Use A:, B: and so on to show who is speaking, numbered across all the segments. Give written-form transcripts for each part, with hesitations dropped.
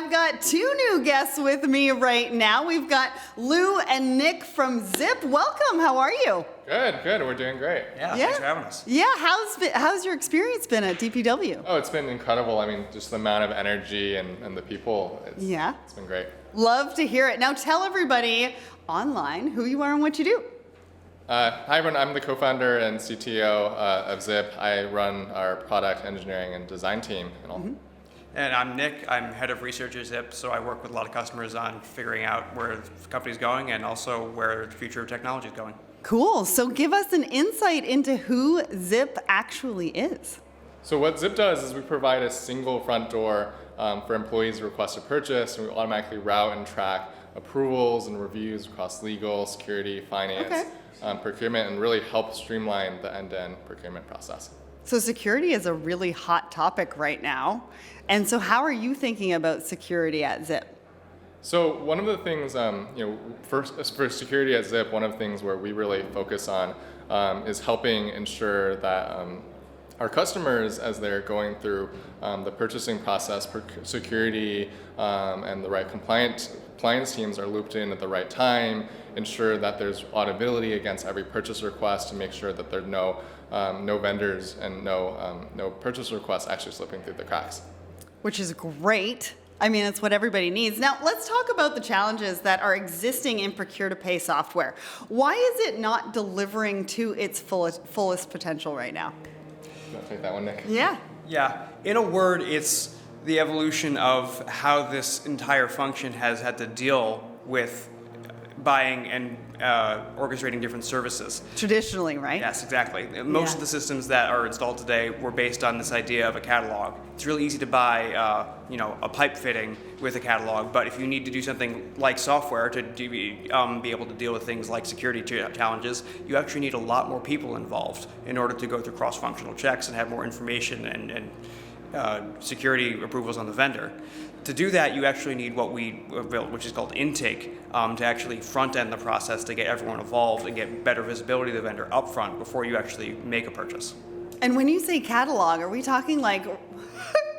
A: I've got two new guests with me right now. We've got Lou and Nick from Zip. Welcome. How are you?
B: Good. We're doing great.
C: Yeah, thanks for having us.
A: Yeah, how's your experience been at DPW?
B: Oh, it's been incredible. I mean, just the amount of energy and the people. It's been great.
A: Love to hear it. Now tell everybody online who you are and what you do.
B: Hi everyone, I'm the co-founder and CTO of Zip. I run our product engineering and design team and all.
C: And I'm Nick. I'm head of research at Zip, so I work with a lot of customers on figuring out where the company's going and also where the future of technology is going.
A: Cool. So give us an insight into who Zip actually is.
B: So what Zip does is we provide a single front door for employees to request a purchase, and we automatically route and track approvals and reviews across legal, security, finance, procurement, and really help streamline the end-to-end procurement process.
A: So security is a really hot topic right now. And so how are you thinking about security at Zip?
B: So one of the things, for security at Zip, one of the things where we really focus on is helping ensure that our customers, as they're going through the purchasing process, security and the right compliance teams are looped in at the right time, ensure that there's auditability against every purchase request to make sure that there are no vendors and no purchase requests actually slipping through the cracks.
A: Which is great. I mean, it's what everybody needs. Now, let's talk about the challenges that are existing in Procure-to-Pay software. Why is it not delivering to its fullest potential right now?
B: You want to take that one, Nick?
A: Yeah.
C: Yeah, in a word, it's the evolution of how this entire function has had to deal with buying and orchestrating different services.
A: Traditionally, right?
C: Yes, exactly. Most of the systems that are installed today were based on this idea of a catalog. It's really easy to buy, a pipe fitting with a catalog, but if you need to do something like software to be able to deal with things like security challenges, you actually need a lot more people involved in order to go through cross-functional checks and have more information and security approvals on the vendor. To do that, you actually need what we built, which is called intake, to actually front-end the process to get everyone involved and get better visibility of the vendor up front before you actually make a purchase.
A: And when you say catalog, are we talking like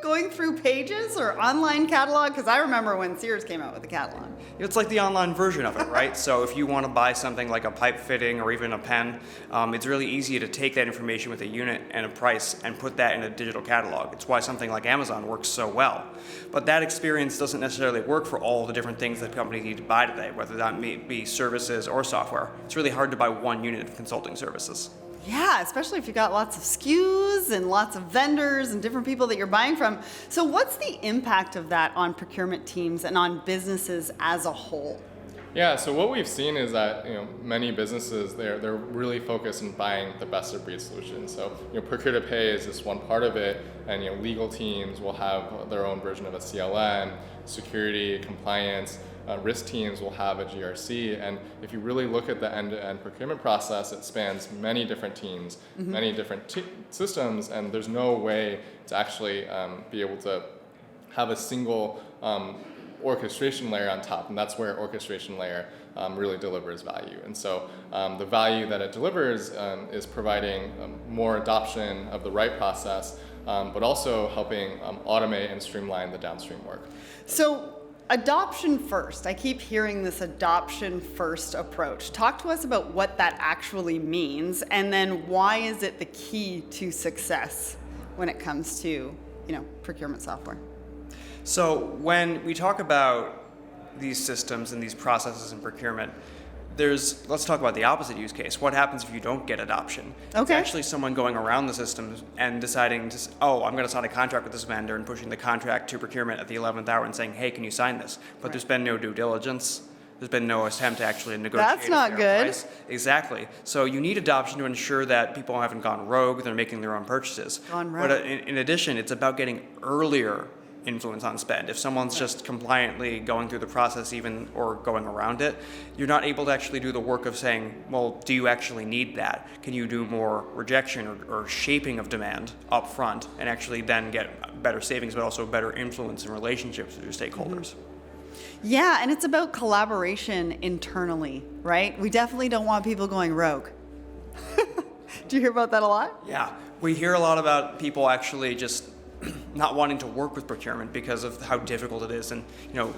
A: going through pages or online catalog? Because I remember when Sears came out with a catalog.
C: It's like the online version of it, right? So if you want to buy something like a pipe fitting or even a pen, it's really easy to take that information with a unit and a price and put that in a digital catalog. It's why something like Amazon works so well. But that experience doesn't necessarily work for all the different things that companies need to buy today, whether that may be services or software. It's really hard to buy one unit of consulting services.
A: Yeah, especially if you've got lots of SKUs and lots of vendors and different people that you're buying from. So what's the impact of that on procurement teams and on businesses as a whole?
B: Yeah, so what we've seen is that many businesses they're really focused on buying the best of breed solution. So Procure-to-Pay is just one part of it, and legal teams will have their own version of a CLM, security, compliance. Risk teams will have a GRC, and if you really look at the end-to-end procurement process, it spans many different teams, many different systems, and there's no way to actually be able to have a single orchestration layer on top, and that's where orchestration layer really delivers value. And so the value that it delivers is providing more adoption of the right process, but also helping automate and streamline the downstream work.
A: So adoption first. I keep hearing this adoption first approach. Talk to us about what that actually means, and then why is it the key to success when it comes to, procurement software?
C: So when we talk about these systems and these processes in procurement, let's talk about the opposite use case. What happens if you don't get adoption?
A: Okay.
C: It's actually someone going around the systems and deciding I'm going to sign a contract with this vendor and pushing the contract to procurement at the 11th hour and saying, hey, can you sign this? But There's been no due diligence. There's been no attempt to actually negotiate.
A: That's not good.
C: Price. Exactly. So you need adoption to ensure that people haven't gone rogue, they're making their own purchases.
A: Gone rogue.
C: But in addition, it's about getting earlier influence on spend. If someone's just compliantly going through the process or going around it, you're not able to actually do the work of saying, well, do you actually need that? Can you do more rejection or shaping of demand up front and actually then get better savings, but also better influence and relationships with your stakeholders?
A: Yeah, and it's about collaboration internally, right? We definitely don't want people going rogue. Do you hear about that a lot?
C: Yeah, we hear a lot about people actually just not wanting to work with procurement because of how difficult it is. And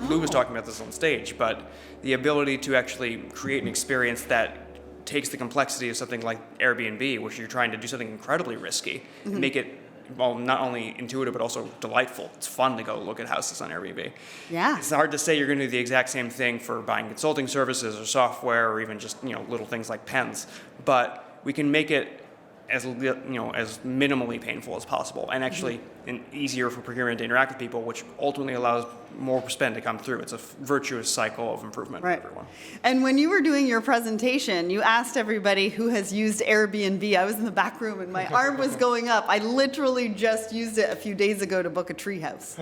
C: Lou was talking about this on stage, but the ability to actually create an experience that takes the complexity of something like Airbnb, which you're trying to do something incredibly risky, and make it, well, not only intuitive, but also delightful. It's fun to go look at houses on Airbnb.
A: Yeah.
C: It's hard to say you're going to do the exact same thing for buying consulting services or software or even just, little things like pens. But we can make it as minimally painful as possible, and actually easier for procurement to interact with people, which ultimately allows more spend to come through. It's a virtuous cycle of improvement for everyone.
A: And when you were doing your presentation, you asked everybody who has used Airbnb. I was in the back room and my arm was going up. I literally just used it a few days ago to book a treehouse.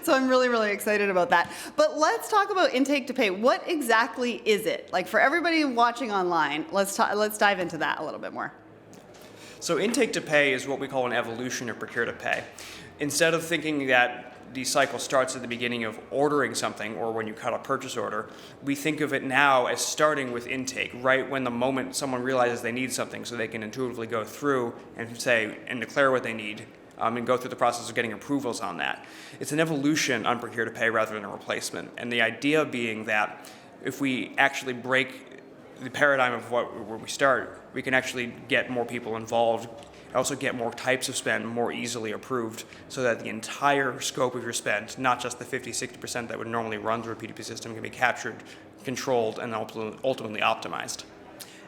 A: So I'm really, really excited about that. But let's talk about intake to pay. What exactly is it? Like, for everybody watching online, let's dive into that a little bit more.
C: So intake to pay is what we call an evolution of procure-to-pay. Instead of thinking that the cycle starts at the beginning of ordering something or when you cut a purchase order, we think of it now as starting with intake, right when the moment someone realizes they need something, so they can intuitively go through and say and declare what they need, and go through the process of getting approvals on that. It's an evolution on procure-to-pay rather than a replacement. And the idea being that if we actually break the paradigm of where we start, we can actually get more people involved, also get more types of spend more easily approved, so that the entire scope of your spend, not just the 50-60% that would normally run through a P2P system, can be captured, controlled, and ultimately optimized.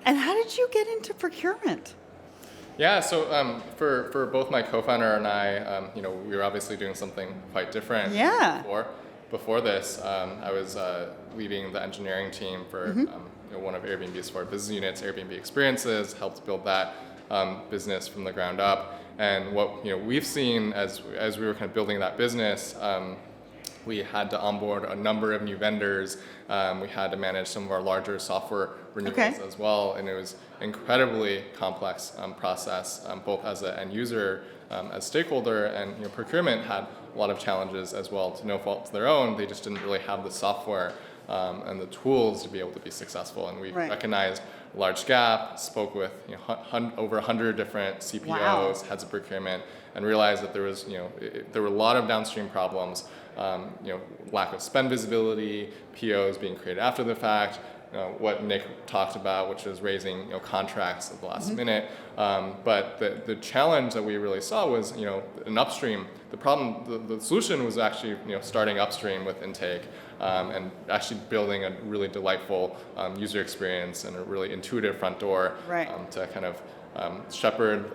A: And how did you get into procurement?
B: Yeah, so for both my co-founder and I, we were obviously doing something quite different.
A: Yeah.
B: Before this, I was leading the engineering team for one of Airbnb's 4 business units, Airbnb Experiences, helped build that business from the ground up. And what we've seen as we were kind of building that business, we had to onboard a number of new vendors. We had to manage some of our larger software renewals as well, and it was incredibly complex process, both as an end user, as stakeholder, and procurement had a lot of challenges as well, to no fault of their own. They just didn't really have the software and the tools to be able to be successful. And we recognized a large gap, spoke with over 100 different CPOs, heads of procurement, and realized that there was there were a lot of downstream problems. Lack of spend visibility, POs being created after the fact, what Nick talked about, which is raising contracts at the last minute. But the challenge that we really saw was an upstream. The problem, the solution was actually starting upstream with intake, and actually building a really delightful user experience and a really intuitive front door to kind of shepherd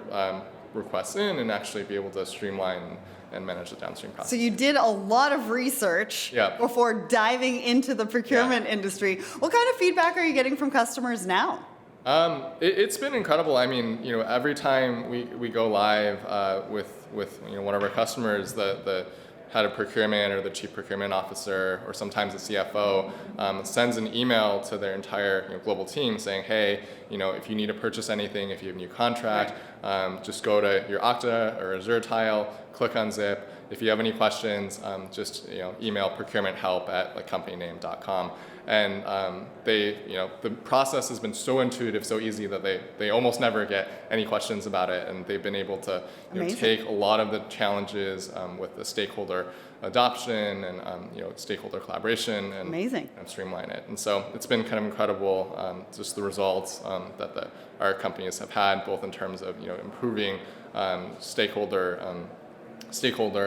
B: requests in and actually be able to streamline and manage the downstream process.
A: So you did a lot of research before diving into the procurement industry. What kind of feedback are you getting from customers now?
B: It's been incredible. I mean, every time we go live with one of our customers, the head of procurement or the chief procurement officer or sometimes the CFO sends an email to their entire global team saying, hey, if you need to purchase anything, if you have a new contract, just go to your Okta or Azure tile, click on Zip. If you have any questions, just email procurementhelp@companyname.com. And the process has been so intuitive, so easy that they almost never get any questions about it, and they've been able to take a lot of the challenges with the stakeholder adoption and stakeholder collaboration and streamline it. And so it's been kind of incredible, just the results that our companies have had, both in terms of improving stakeholder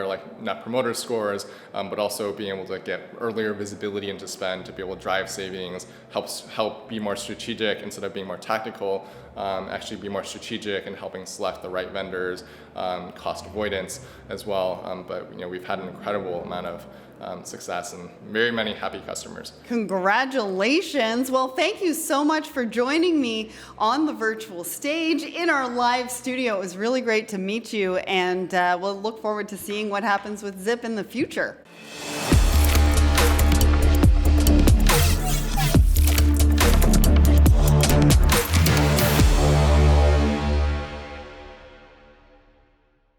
B: like net promoter scores, but also being able to get earlier visibility into spend to be able to drive savings, help be more strategic instead of being more tactical, actually be more strategic in helping select the right vendors, cost avoidance as well. But we've had an incredible amount of success and very many happy customers.
A: Congratulations. Well, thank you so much for joining me on the virtual stage in our live studio. It was really great to meet you, and we'll look forward to seeing what happens with Zip in the future.